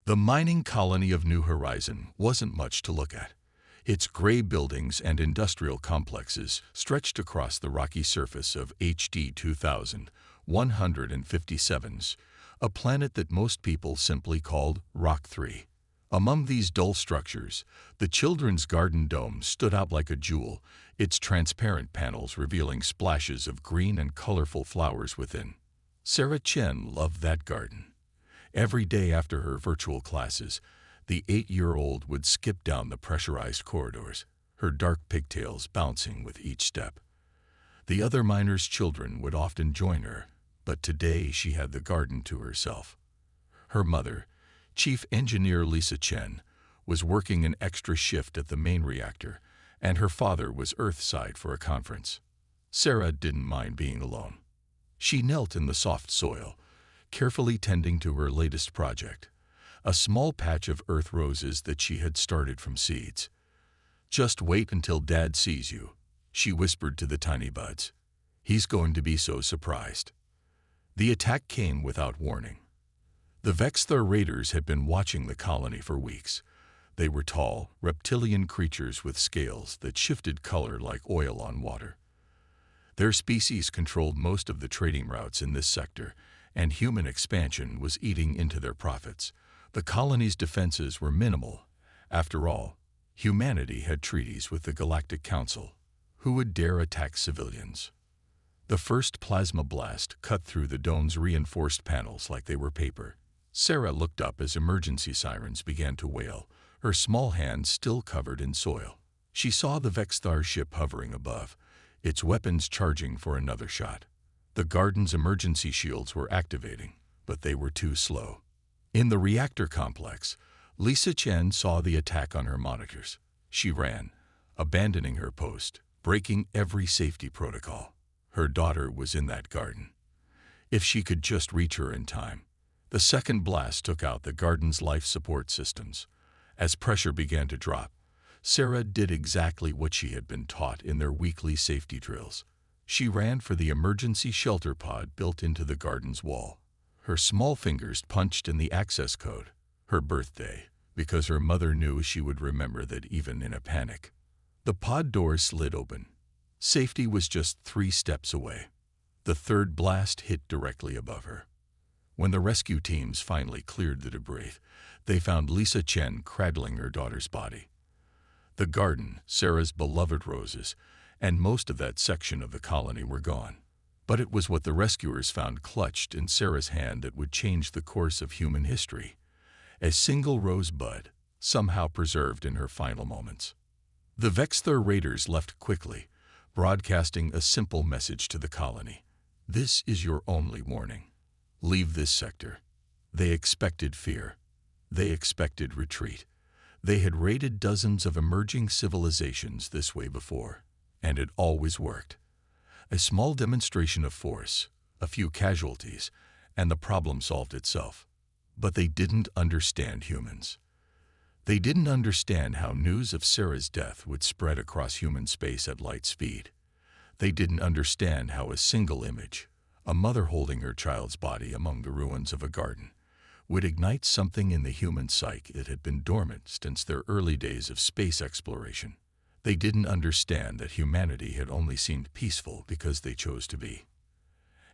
The mining colony of New Horizon wasn't much to look at. Its gray buildings and industrial complexes stretched across the rocky surface of HD 2157's, a planet that most people simply called Rock 3. Among these dull structures, the Children's Garden Dome stood out like a jewel, its transparent panels revealing splashes of green and colorful flowers within. Sarah Chen loved that garden. Every day after her virtual classes, the 8-year-old would skip down the pressurized corridors, her dark pigtails bouncing with each step. The other miners' children would often join her, but today she had the garden to herself. Her mother, Chief Engineer Lisa Chen, was working an extra shift at the main reactor, and her father was Earthside for a conference. Sarah didn't mind being alone. She knelt in the soft soil, carefully tending to her latest project, a small patch of earth roses that she had started from seeds. "Just wait until Dad sees you," she whispered to the tiny buds. "He's going to be so surprised." The attack came without warning. The Vexthar raiders had been watching the colony for weeks. They were tall, reptilian creatures with scales that shifted color like oil on water. Their species controlled most of the trading routes in this sector, and human expansion was eating into their profits. The colony's defenses were minimal. After all, humanity had treaties with the Galactic Council. Who would dare attack civilians? The first plasma blast cut through the dome's reinforced panels like they were paper. Sarah looked up as emergency sirens began to wail, her small hands still covered in soil. She saw the Vexthar ship hovering above, its weapons charging for another shot. The garden's emergency shields were activating, but they were too slow. In the reactor complex, Lisa Chen saw the attack on her monitors. She ran, abandoning her post, breaking every safety protocol. Her daughter was in that garden. If she could just reach her in time. The second blast took out the garden's life support systems. As pressure began to drop, Sarah did exactly what she had been taught in their weekly safety drills. She ran for the emergency shelter pod built into the garden's wall. Her small fingers punched in the access code, her birthday, because her mother knew she would remember that even in a panic. The pod door slid open. Safety was just 3 steps away. The third blast hit directly above her. When the rescue teams finally cleared the debris, they found Lisa Chen cradling her daughter's body. The garden, Sarah's beloved roses, and most of that section of the colony were gone. But it was what the rescuers found clutched in Sarah's hand that would change the course of human history. A single rosebud, somehow preserved in her final moments. The Vexthar raiders left quickly, broadcasting a simple message to the colony. "This is your only warning. Leave this sector." They expected fear. They expected retreat. They had raided dozens of emerging civilizations this way before, and it always worked. A small demonstration of force, a few casualties, and the problem solved itself. But they didn't understand humans. They didn't understand how news of Sarah's death would spread across human space at light speed. They didn't understand how a single image, a mother holding her child's body among the ruins of a garden, would ignite something in the human psyche that had been dormant since their early days of space exploration. They didn't understand that humanity had only seemed peaceful because they chose to be.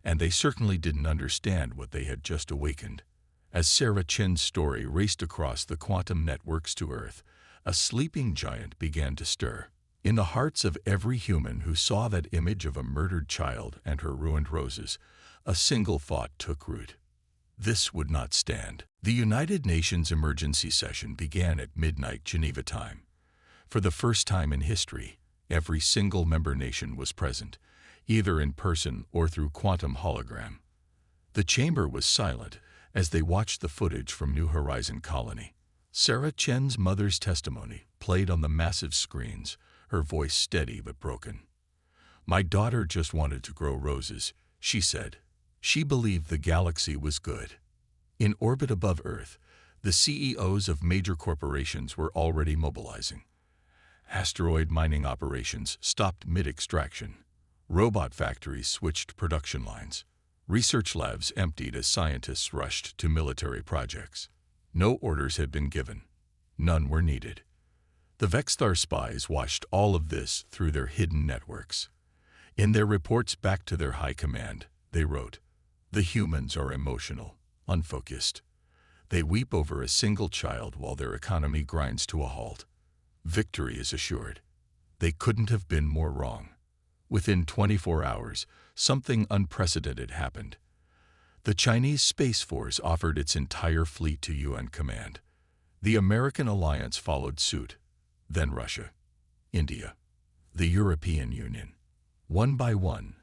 And they certainly didn't understand what they had just awakened. As Sarah Chen's story raced across the quantum networks to Earth, a sleeping giant began to stir. In the hearts of every human who saw that image of a murdered child and her ruined roses, a single thought took root. This would not stand. The United Nations emergency session began at midnight Geneva time. For the first time in history, every single member nation was present, either in person or through quantum hologram. The chamber was silent as they watched the footage from New Horizon Colony. Sarah Chen's mother's testimony played on the massive screens, her voice steady but broken. "My daughter just wanted to grow roses," she said. She believed the galaxy was good. In orbit above Earth, the CEOs of major corporations were already mobilizing. Asteroid mining operations stopped mid-extraction. Robot factories switched production lines. Research labs emptied as scientists rushed to military projects. No orders had been given. None were needed. The Vexthar spies watched all of this through their hidden networks. In their reports back to their high command, they wrote, "The humans are emotional, unfocused. They weep over a single child while their economy grinds to a halt. Victory is assured." They couldn't have been more wrong. Within 24 hours, something unprecedented happened. The Chinese Space Force offered its entire fleet to UN command. The American alliance followed suit, then Russia, India, the European Union. One by one,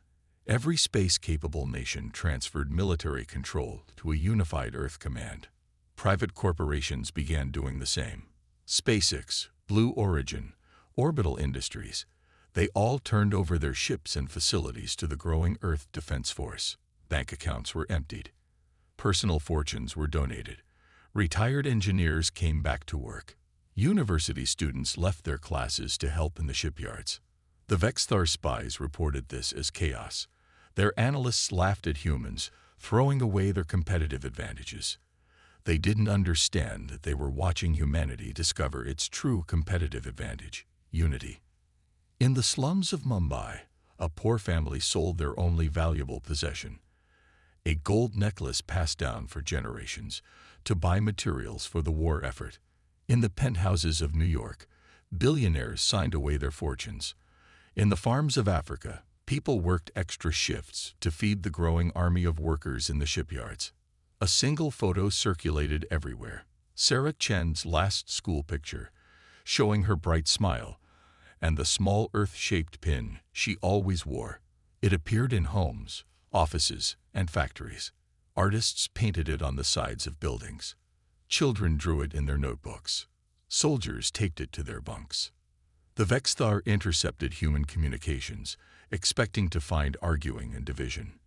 every space-capable nation transferred military control to a unified Earth command. Private corporations began doing the same. SpaceX, Blue Origin, Orbital Industries, they all turned over their ships and facilities to the growing Earth Defense Force. Bank accounts were emptied. Personal fortunes were donated. Retired engineers came back to work. University students left their classes to help in the shipyards. The Vexthar spies reported this as chaos. Their analysts laughed at humans, throwing away their competitive advantages. They didn't understand that they were watching humanity discover its true competitive advantage, unity. In the slums of Mumbai, a poor family sold their only valuable possession, a gold necklace passed down for generations, to buy materials for the war effort. In the penthouses of New York, billionaires signed away their fortunes. In the farms of Africa, people worked extra shifts to feed the growing army of workers in the shipyards. A single photo circulated everywhere, Sarah Chen's last school picture, showing her bright smile, and the small Earth-shaped pin she always wore. It appeared in homes, offices, and factories. Artists painted it on the sides of buildings. Children drew it in their notebooks. Soldiers taped it to their bunks. The Vexthar intercepted human communications, expecting to find arguing and division.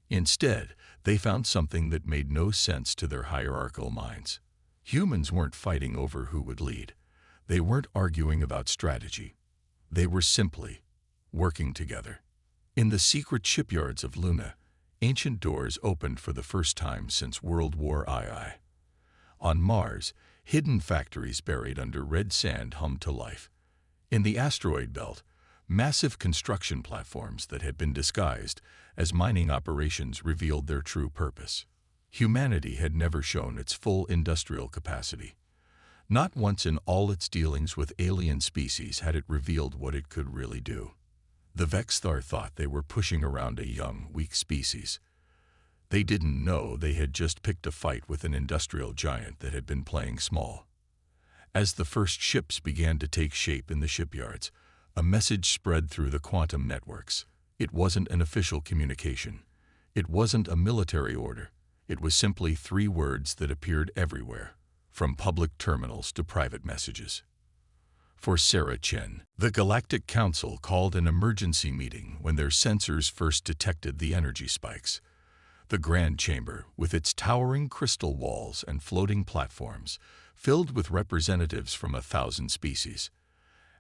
Instead, they found something that made no sense to their hierarchical minds. Humans weren't fighting over who would lead. They weren't arguing about strategy. They were simply working together. In the secret shipyards of Luna, ancient doors opened for the first time since World War II. On Mars, hidden factories buried under red sand hummed to life. In the asteroid belt, massive construction platforms that had been disguised as mining operations revealed their true purpose. Humanity had never shown its full industrial capacity. Not once in all its dealings with alien species had it revealed what it could really do. The Vexthar thought they were pushing around a young, weak species. They didn't know they had just picked a fight with an industrial giant that had been playing small. As the first ships began to take shape in the shipyards, a message spread through the quantum networks. It wasn't an official communication. It wasn't a military order. It was simply 3 words that appeared everywhere, from public terminals to private messages. For Sarah Chen, the Galactic Council called an emergency meeting when their sensors first detected the energy spikes. The Grand Chamber, with its towering crystal walls and floating platforms, filled with representatives from 1,000 species.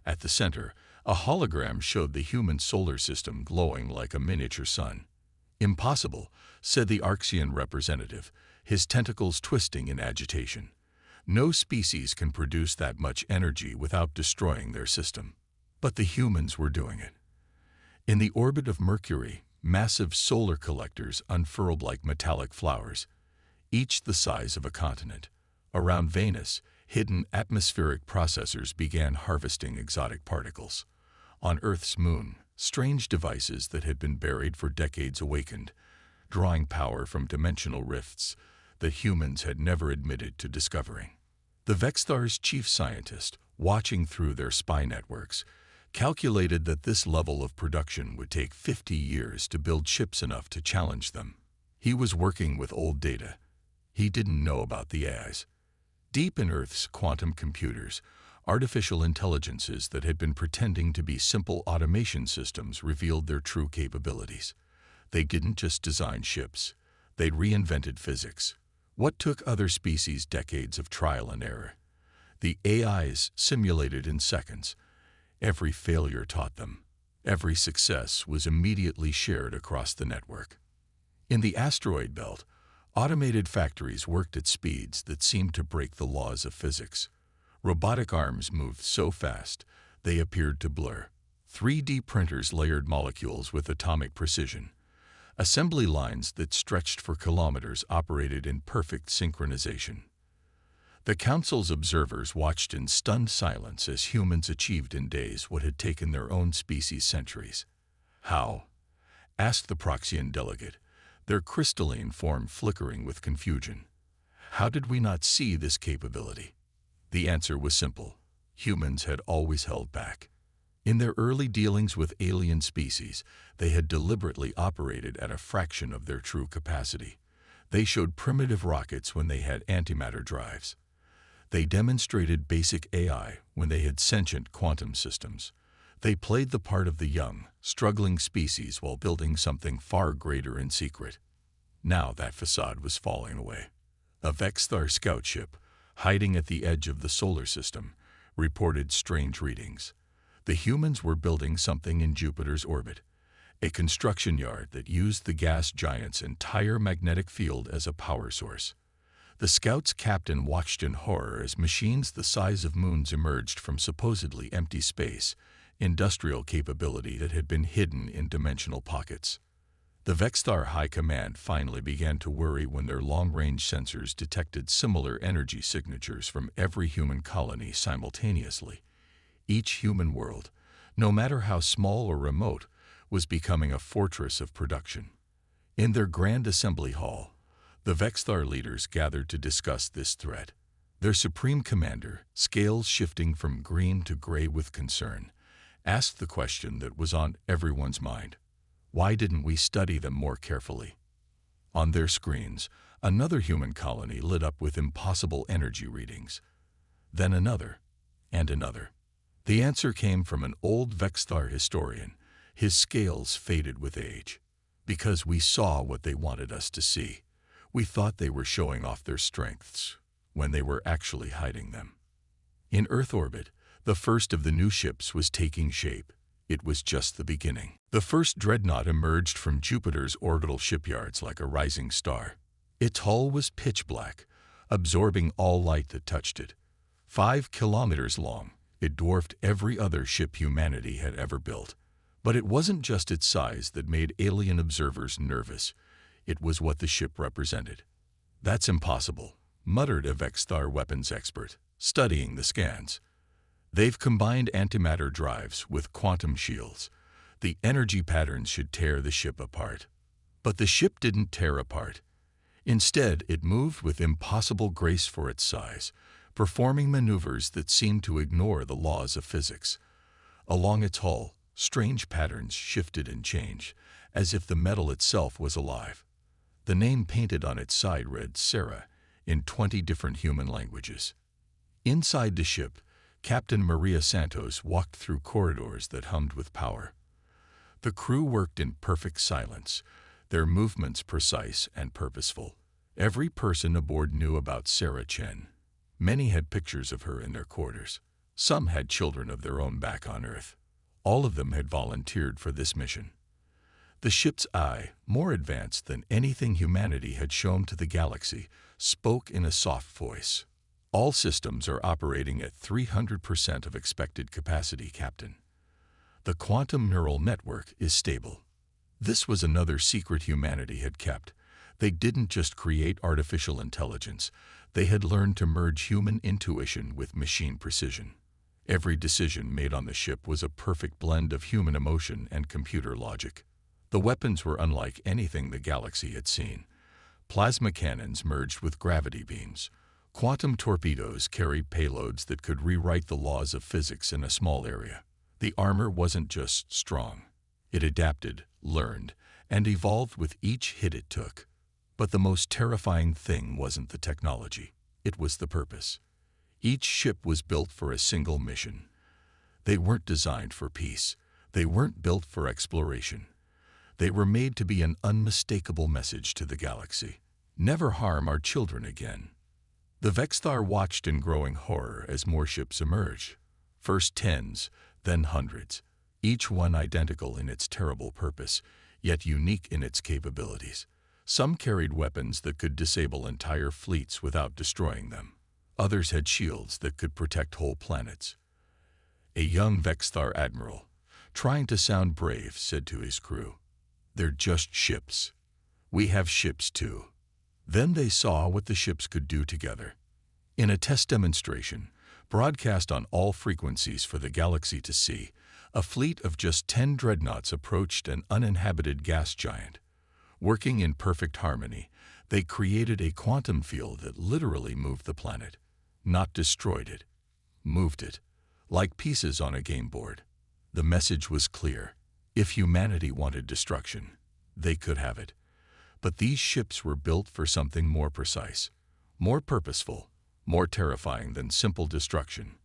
At the center, a hologram showed the human solar system glowing like a miniature sun. "Impossible," said the Arxian representative, his tentacles twisting in agitation. "No species can produce that much energy without destroying their system." But the humans were doing it. In the orbit of Mercury, massive solar collectors unfurled like metallic flowers, each the size of a continent. Around Venus, hidden atmospheric processors began harvesting exotic particles. On Earth's moon, strange devices that had been buried for decades awakened, drawing power from dimensional rifts that humans had never admitted to discovering. The Vexthar's chief scientist, watching through their spy networks, calculated that this level of production would take 50 years to build ships enough to challenge them. He was working with old data. He didn't know about the AIs. Deep in Earth's quantum computers, artificial intelligences that had been pretending to be simple automation systems revealed their true capabilities. They didn't just design ships. They'd reinvented physics. What took other species decades of trial and error, the AIs simulated in seconds. Every failure taught them. Every success was immediately shared across the network. In the asteroid belt, Automated factories worked at speeds that seemed to break the laws of physics. Robotic arms moved so fast, they appeared to blur. 3D printers layered molecules with atomic precision. Assembly lines that stretched for kilometers operated in perfect synchronization. The Council's observers watched in stunned silence as humans achieved in days what had taken their own species centuries. How? Asked the Proxian delegate, their crystalline form flickering with confusion. How did we not see this capability? The answer was simple. Humans had always held back. In their early dealings with alien species, they had deliberately operated at a fraction of their true capacity. They showed primitive rockets when they had antimatter drives. They demonstrated basic AI when they had sentient quantum systems. They played the part of the young, struggling species while building something far greater in secret. Now that facade was falling away. A Vexthar scout ship, hiding at the edge of the solar system, reported strange readings. The humans were building something in Jupiter's orbit, a construction yard that used the gas giant's entire magnetic field as a power source. The scout's captain watched in horror as machines the size of moons emerged from supposedly empty space, industrial capability that had been hidden in dimensional pockets. The Vexthar High Command finally began to worry when their long-range sensors detected similar energy signatures from every human colony simultaneously. Each human world, no matter how small or remote, was becoming a fortress of production. In their grand assembly hall, the Vexthar leaders gathered to discuss this threat. Their supreme commander, scales shifting from green to gray with concern, asked the question that was on everyone's mind. Why didn't we study them more carefully? On their screens, another human colony lit up with impossible energy readings. Then another, and another. The answer came from an old Vexthar historian, his scales faded with age. Because we saw what they wanted us to see. We thought they were showing off their strengths, when they were actually hiding them. In Earth orbit, the first of the new ships was taking shape. It was just the beginning. The first Dreadnought emerged from Jupiter's orbital shipyards like a rising star. Its hull was pitch black, absorbing all light that touched it. 5 kilometers long, it dwarfed every other ship humanity had ever built. But it wasn't just its size that made alien observers nervous. It was what the ship represented. That's impossible, muttered a Vexthar weapons expert, studying the scans. They've combined antimatter drives with quantum shields. The energy patterns should tear the ship apart. But the ship didn't tear apart. Instead, it moved with impossible grace for its size, performing maneuvers that seemed to ignore the laws of physics. Along its hull, strange patterns shifted and changed, as if the metal itself was alive. The name painted on its side read Sarah in 20 different human languages. Inside the ship, Captain Maria Santos walked through corridors that hummed with power. The crew worked in perfect silence, their movements precise and purposeful. Every person aboard knew about Sarah Chen. Many had pictures of her in their quarters. Some had children of their own back on Earth. All of them had volunteered for this mission. The ship's eye, more advanced than anything humanity had shown to the galaxy, spoke in a soft voice. All systems are operating at 300% of expected capacity, Captain. The quantum neural network is stable. This was another secret humanity had kept. They didn't just create artificial intelligence. They had learned to merge human intuition with machine precision. Every decision made on the ship was a perfect blend of human emotion and computer logic. The weapons were unlike anything the galaxy had seen. Plasma cannons merged with gravity beams. Quantum torpedoes carried payloads that could rewrite the laws of physics in a small area. The armor wasn't just strong. It adapted, learned, and evolved with each hit it took. But the most terrifying thing wasn't the technology. It was the purpose. Each ship was built for a single mission. They weren't designed for peace. They weren't built for exploration. They were made to be an unmistakable message to the galaxy. Never harm our children again. The Vexthar watched in growing horror as more ships emerged. First tens, then hundreds. Each one identical in its terrible purpose, yet unique in its capabilities. Some carried weapons that could disable entire fleets without destroying them. Others had shields that could protect whole planets. A young Vexthar admiral, trying to sound brave, said to his crew, "They're just ships. We have ships too." Then they saw what the ships could do together. In a test demonstration, broadcast on all frequencies for the galaxy to see, a fleet of just 10 dreadnoughts approached an uninhabited gas giant. Working in perfect harmony, they created a quantum field that literally moved the planet. Not destroyed it, moved it, like pieces on a game board. The message was clear. If humanity wanted destruction, they could have it. But these ships were built for something more precise, more purposeful, more terrifying than simple destruction.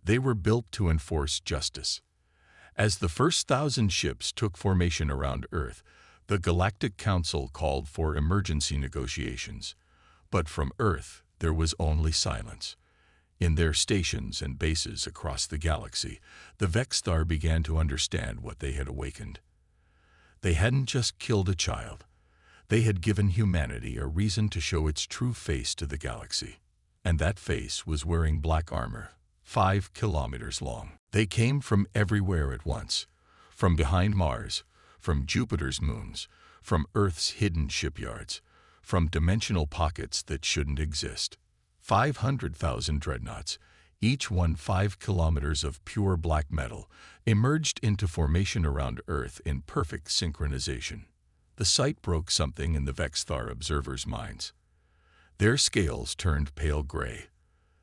They were built to enforce justice. As the first 1,000 ships took formation around Earth, the Galactic Council called for emergency negotiations. But from Earth, there was only silence. In their stations and bases across the galaxy, the Vexthar began to understand what they had awakened. They hadn't just killed a child. They had given humanity a reason to show its true face to the galaxy. And that face was wearing black armor, 5 kilometers long. They came from everywhere at once, from behind Mars, from Jupiter's moons, from Earth's hidden shipyards, from dimensional pockets that shouldn't exist. 500,000 dreadnoughts, each one 5 kilometers of pure black metal, emerged into formation around Earth in perfect synchronization. The sight broke something in the Vexthar observers' minds. Their scales turned pale gray,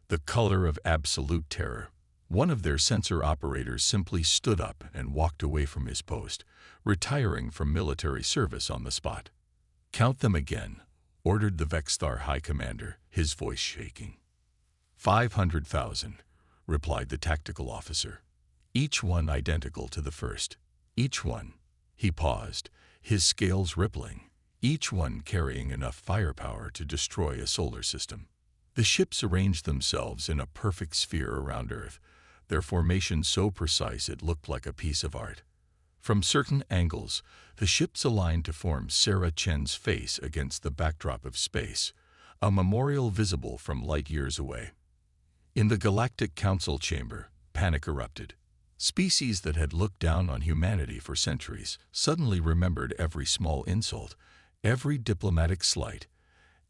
the color of absolute terror. One of their sensor operators simply stood up and walked away from his post, retiring from military service on the spot. "Count them again," ordered the Vexthar High Commander, his voice shaking. 500,000, replied the tactical officer. Each one identical to the first. Each one. He paused, his scales rippling. Each one carrying enough firepower to destroy a solar system. The ships arranged themselves in a perfect sphere around Earth, their formation so precise it looked like a piece of art. From certain angles, the ships aligned to form Sarah Chen's face against the backdrop of space, a memorial visible from light years away. In the Galactic Council chamber, panic erupted. Species that had looked down on humanity for centuries suddenly remembered every small insult, every diplomatic slight,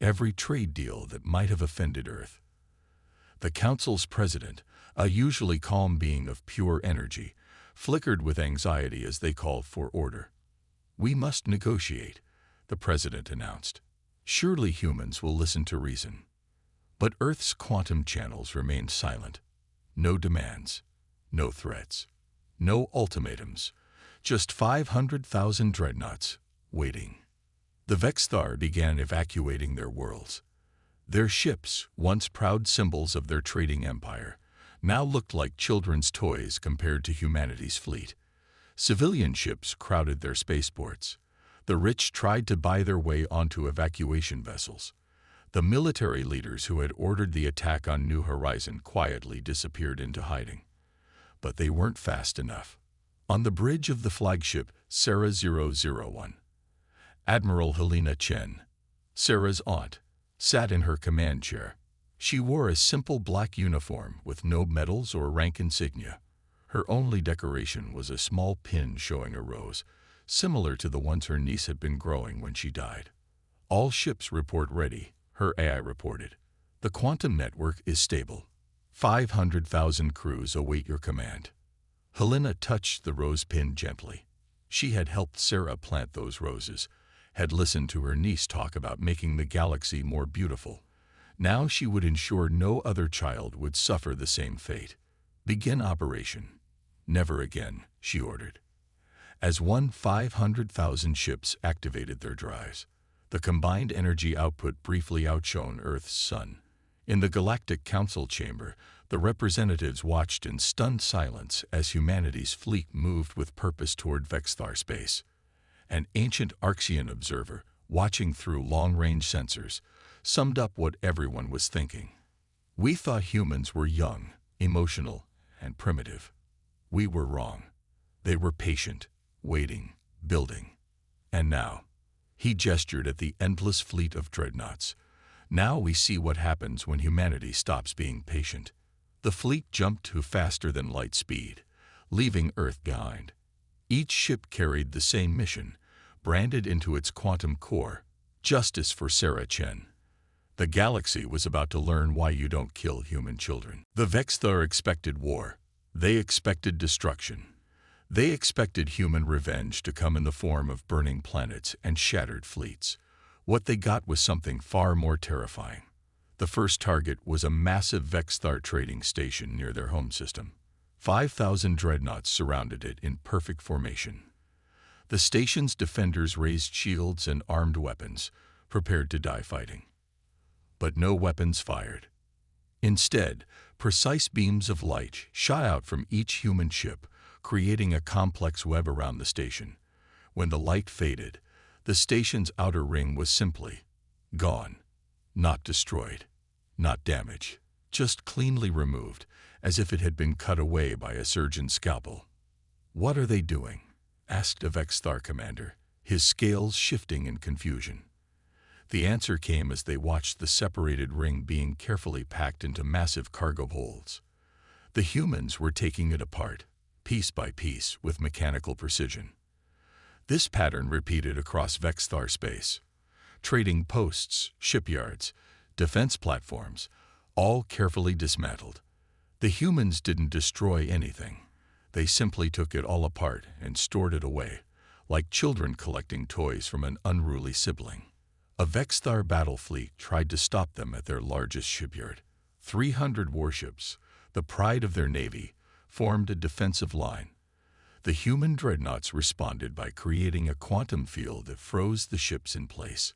every trade deal that might have offended Earth. The Council's president, a usually calm being of pure energy, flickered with anxiety as they called for order. "We must negotiate," the president announced. "Surely humans will listen to reason." But Earth's quantum channels remained silent. No demands, no threats, no ultimatums, just 500,000 dreadnoughts waiting. The Vexthar began evacuating their worlds. Their ships, once proud symbols of their trading empire, now looked like children's toys compared to humanity's fleet. Civilian ships crowded their spaceports. The rich tried to buy their way onto evacuation vessels. The military leaders who had ordered the attack on New Horizon quietly disappeared into hiding. But they weren't fast enough. On the bridge of the flagship Sarah 001, Admiral Helena Chen, Sarah's aunt, sat in her command chair. She wore a simple black uniform with no medals or rank insignia. Her only decoration was a small pin showing a rose, similar to the ones her niece had been growing when she died. "All ships report ready," her AI reported. "The quantum network is stable. 500,000 crews await your command." Helena touched the rose pin gently. She had helped Sarah plant those roses, had listened to her niece talk about making the galaxy more beautiful. Now she would ensure no other child would suffer the same fate. "Begin operation." "Never again," she ordered. As 500,000 ships activated their drives, the combined energy output briefly outshone Earth's sun. In the Galactic Council chamber, the representatives watched in stunned silence as humanity's fleet moved with purpose toward Vexthar space. An ancient Arxian observer, watching through long-range sensors, summed up what everyone was thinking. "We thought humans were young, emotional, and primitive. We were wrong. They were patient, waiting, building. And now," He gestured at the endless fleet of dreadnoughts. Now we see what happens when humanity stops being patient. The fleet jumped to faster than light speed, leaving Earth behind. Each ship carried the same mission, branded into its quantum core: justice for Sarah Chen. The galaxy was about to learn why you don't kill human children. The Vexthar expected war. They expected destruction. They expected human revenge to come in the form of burning planets and shattered fleets. What they got was something far more terrifying. The first target was a massive Vexthar trading station near their home system. 5,000 dreadnoughts surrounded it in perfect formation. The station's defenders raised shields and armed weapons, prepared to die fighting. But no weapons fired. Instead, precise beams of light shot out from each human ship, creating a complex web around the station. When the light faded, the station's outer ring was simply gone. Not destroyed, not damaged, just cleanly removed, as if it had been cut away by a surgeon's scalpel. "What are they doing?" asked a Vexthar commander, his scales shifting in confusion. The answer came as they watched the separated ring being carefully packed into massive cargo holds. The humans were taking it apart, piece by piece, with mechanical precision. This pattern repeated across Vexthar space. Trading posts, shipyards, defense platforms, all carefully dismantled. The humans didn't destroy anything. They simply took it all apart and stored it away, like children collecting toys from an unruly sibling. A Vexthar battle fleet tried to stop them at their largest shipyard. 300 warships, the pride of their navy, formed a defensive line. The human dreadnoughts responded by creating a quantum field that froze the ships in place.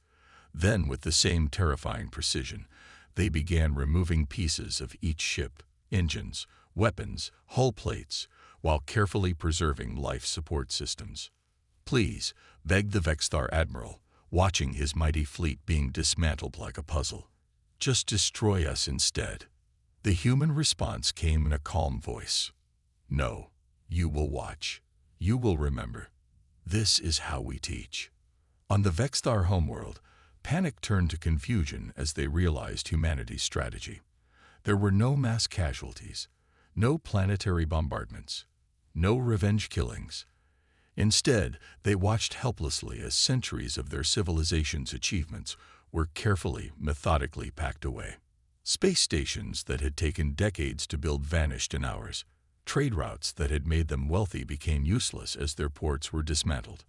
Then, with the same terrifying precision, they began removing pieces of each ship, engines, weapons, hull plates, while carefully preserving life support systems. "Please," begged the Vexthar admiral, watching his mighty fleet being dismantled like a puzzle. "Just destroy us instead." The human response came in a calm voice. "No, you will watch. You will remember. This is how we teach." On the Vexthar homeworld, panic turned to confusion as they realized humanity's strategy. There were no mass casualties, no planetary bombardments, no revenge killings. Instead, they watched helplessly as centuries of their civilization's achievements were carefully, methodically packed away. Space stations that had taken decades to build vanished in hours. Trade routes that had made them wealthy became useless as their ports were dismantled.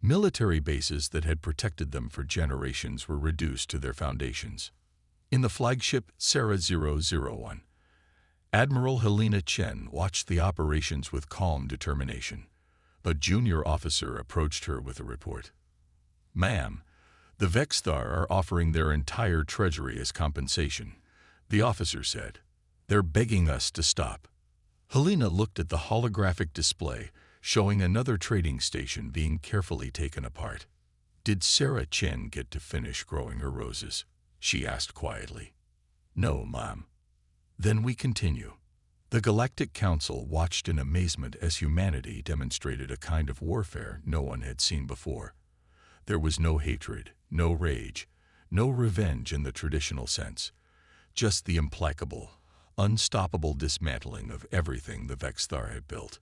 Military bases that had protected them for generations were reduced to their foundations. In the flagship Sarah 001, Admiral Helena Chen watched the operations with calm determination. A junior officer approached her with a report. "Ma'am, the Vexthar are offering their entire treasury as compensation," the officer said. "They're begging us to stop." Helena looked at the holographic display, showing another trading station being carefully taken apart. "Did Sarah Chen get to finish growing her roses?" she asked quietly. "No, ma'am." "Then we continue." The Galactic Council watched in amazement as humanity demonstrated a kind of warfare no one had seen before. There was no hatred, no rage, no revenge in the traditional sense, just the implacable, unstoppable dismantling of everything the Vexthar had built.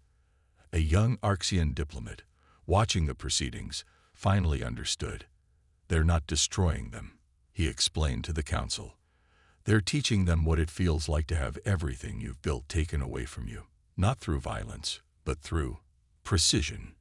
A young Arxian diplomat, watching the proceedings, finally understood. "They're not destroying them," he explained to the council. "They're teaching them what it feels like to have everything you've built taken away from you, not through violence, but through precision."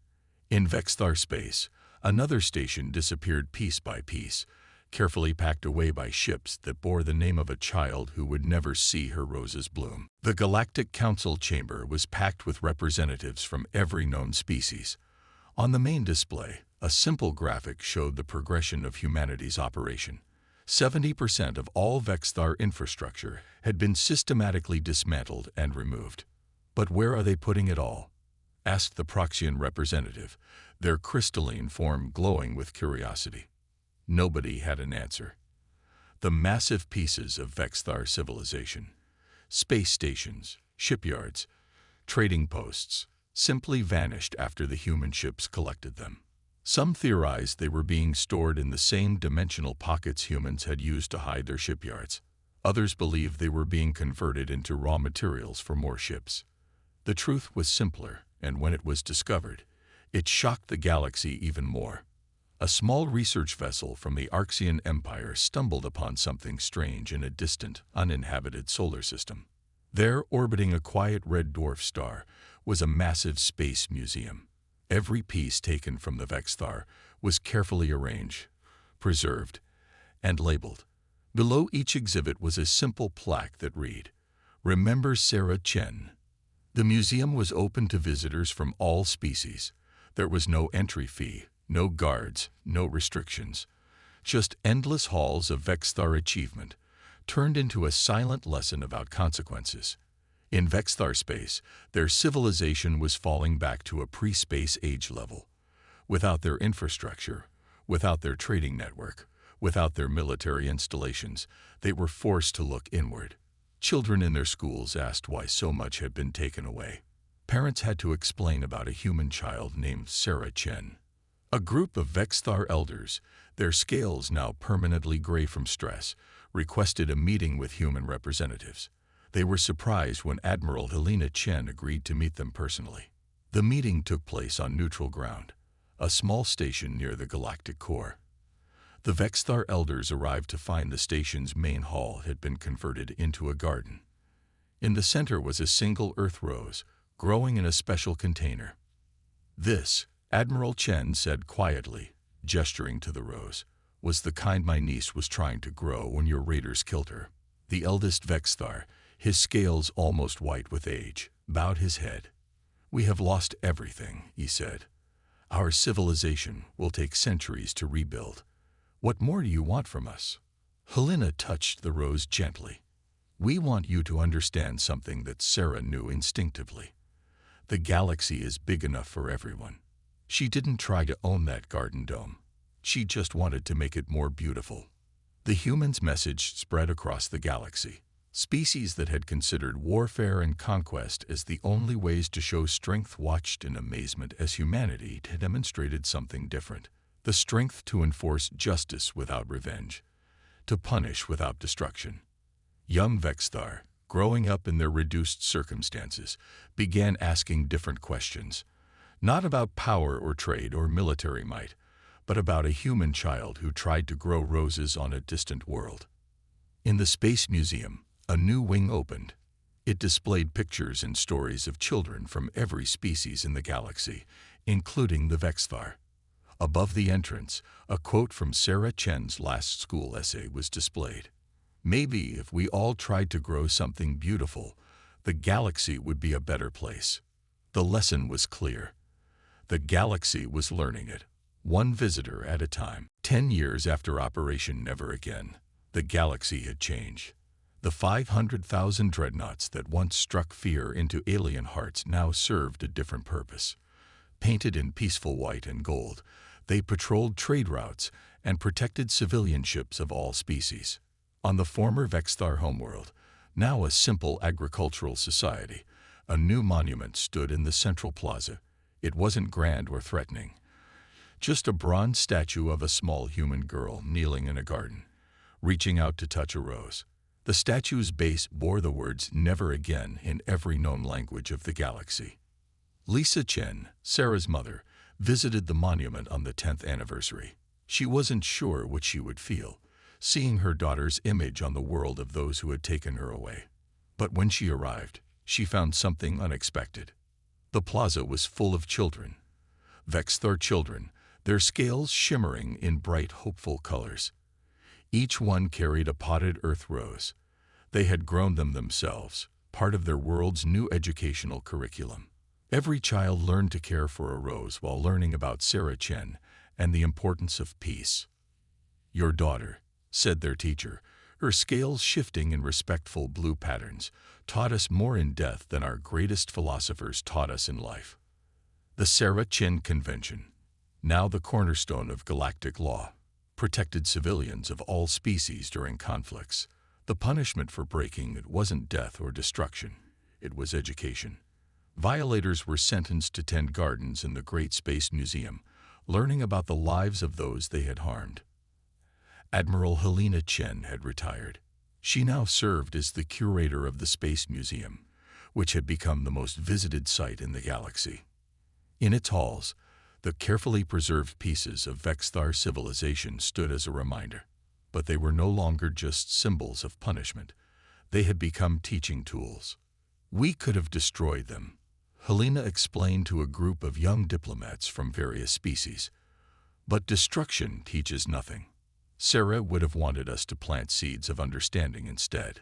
In Vexthar space, another station disappeared piece by piece, carefully packed away by ships that bore the name of a child who would never see her roses bloom. The Galactic Council chamber was packed with representatives from every known species. On the main display, a simple graphic showed the progression of humanity's operation. 70% of all Vexthar infrastructure had been systematically dismantled and removed. "But where are they putting it all?" asked the Proxian representative, their crystalline form glowing with curiosity. Nobody had an answer. The massive pieces of Vexthar civilization, space stations, shipyards, trading posts, simply vanished after the human ships collected them. Some theorized they were being stored in the same dimensional pockets humans had used to hide their shipyards. Others believed they were being converted into raw materials for more ships. The truth was simpler, and when it was discovered, it shocked the galaxy even more. A small research vessel from the Arxian Empire stumbled upon something strange in a distant, uninhabited solar system. There, orbiting a quiet red dwarf star, was a massive space museum. Every piece taken from the Vexthar was carefully arranged, preserved, and labeled. Below each exhibit was a simple plaque that read, "Remember Sarah Chen." The museum was open to visitors from all species. There was no entry fee, no guards, no restrictions. Just endless halls of Vexthar achievement, turned into a silent lesson about consequences. In Vexthar space, their civilization was falling back to a pre-space age level. Without their infrastructure, without their trading network, without their military installations, they were forced to look inward. Children in their schools asked why so much had been taken away. Parents had to explain about a human child named Sarah Chen. A group of Vexthar elders, their scales now permanently gray from stress, requested a meeting with human representatives. They were surprised when Admiral Helena Chen agreed to meet them personally. The meeting took place on neutral ground, a small station near the galactic core. The Vexthar elders arrived to find the station's main hall had been converted into a garden. In the center was a single earth rose, growing in a special container. "This," Admiral Chen said quietly, gesturing to the rose, "was the kind my niece was trying to grow when your raiders killed her." The eldest Vexthar, his scales almost white with age, bowed his head. "We have lost everything," he said. "Our civilization will take centuries to rebuild. What more do you want from us?" Helena touched the rose gently. "We want you to understand something that Sarah knew instinctively. The galaxy is big enough for everyone." She didn't try to own that garden dome. She just wanted to make it more beautiful. The humans' message spread across the galaxy. Species that had considered warfare and conquest as the only ways to show strength watched in amazement as humanity had demonstrated something different. The strength to enforce justice without revenge, to punish without destruction. Young Vexthar, growing up in their reduced circumstances, began asking different questions. Not about power or trade or military might, but about a human child who tried to grow roses on a distant world. In the Space Museum, a new wing opened. It displayed pictures and stories of children from every species in the galaxy, including the Vexthar. Above the entrance, a quote from Sarah Chen's last school essay was displayed. "Maybe if we all tried to grow something beautiful, the galaxy would be a better place." The lesson was clear. The galaxy was learning it, one visitor at a time. 10 years after Operation Never Again, the galaxy had changed. The 500,000 dreadnoughts that once struck fear into alien hearts now served a different purpose. Painted in peaceful white and gold, they patrolled trade routes and protected civilian ships of all species. On the former Vexthar homeworld, now a simple agricultural society, a new monument stood in the central plaza. It wasn't grand or threatening. Just a bronze statue of a small human girl kneeling in a garden, reaching out to touch a rose. The statue's base bore the words "Never Again" in every known language of the galaxy. Lisa Chen, Sarah's mother, visited the monument on the 10th anniversary. She wasn't sure what she would feel, seeing her daughter's image on the world of those who had taken her away. But when she arrived, she found something unexpected. The plaza was full of children. Vexthar children, their scales shimmering in bright, hopeful colors. Each one carried a potted earth rose. They had grown them themselves, part of their world's new educational curriculum. Every child learned to care for a rose while learning about Sarah Chen and the importance of peace. "Your daughter," said their teacher, her scales shifting in respectful blue patterns, "taught us more in death than our greatest philosophers taught us in life." The Sarah Chen Convention, now the cornerstone of galactic law, protected civilians of all species during conflicts. The punishment for breaking it wasn't death or destruction, it was education. Violators were sentenced to tend gardens in the Great Space Museum, learning about the lives of those they had harmed. Admiral Helena Chen had retired. She now served as the curator of the Space Museum, which had become the most visited site in the galaxy. In its halls, the carefully preserved pieces of Vexthar civilization stood as a reminder. But they were no longer just symbols of punishment. They had become teaching tools. We could have destroyed them, Helena explained to a group of young diplomats from various species. But destruction teaches nothing. Sarah would have wanted us to plant seeds of understanding instead.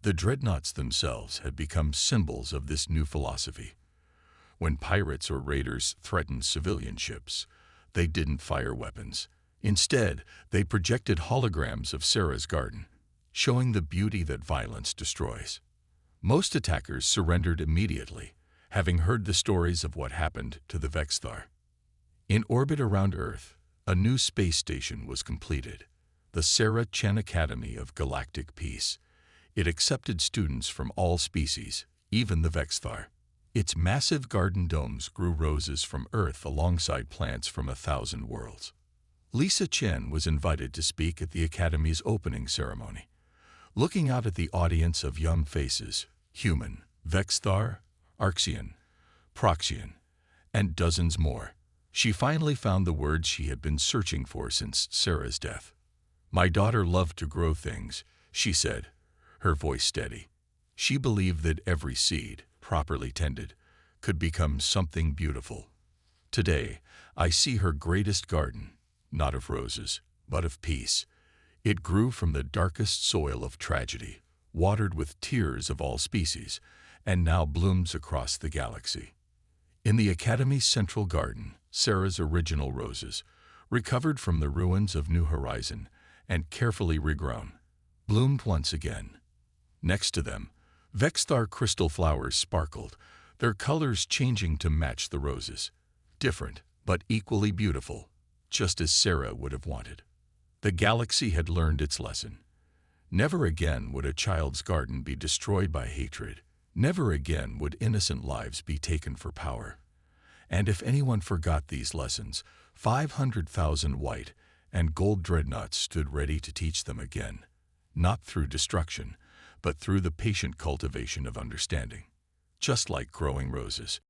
The Dreadnoughts themselves had become symbols of this new philosophy. When pirates or raiders threatened civilian ships, they didn't fire weapons. Instead, they projected holograms of Sarah's garden, showing the beauty that violence destroys. Most attackers surrendered immediately, having heard the stories of what happened to the Vexthar. In orbit around Earth, a new space station was completed, the Sarah Chen Academy of Galactic Peace. It accepted students from all species, even the Vexthar. Its massive garden domes grew roses from Earth alongside plants from 1,000 worlds. Lisa Chen was invited to speak at the Academy's opening ceremony. Looking out at the audience of young faces, human, Vexthar, Arxian, Proxian, and dozens more, she finally found the words she had been searching for since Sarah's death. "My daughter loved to grow things," she said, her voice steady. She believed that every seed, properly tended, could become something beautiful. Today, I see her greatest garden, not of roses, but of peace. It grew from the darkest soil of tragedy, watered with tears of all species, and now blooms across the galaxy. In the Academy's central garden, Sarah's original roses, recovered from the ruins of New Horizon and carefully regrown, bloomed once again. Next to them, Vexthar crystal flowers sparkled, their colors changing to match the roses. Different, but equally beautiful, just as Sarah would have wanted. The galaxy had learned its lesson. Never again would a child's garden be destroyed by hatred. Never again would innocent lives be taken for power. And if anyone forgot these lessons, 500,000 white and gold dreadnoughts stood ready to teach them again, not through destruction, but through the patient cultivation of understanding. Just like growing roses.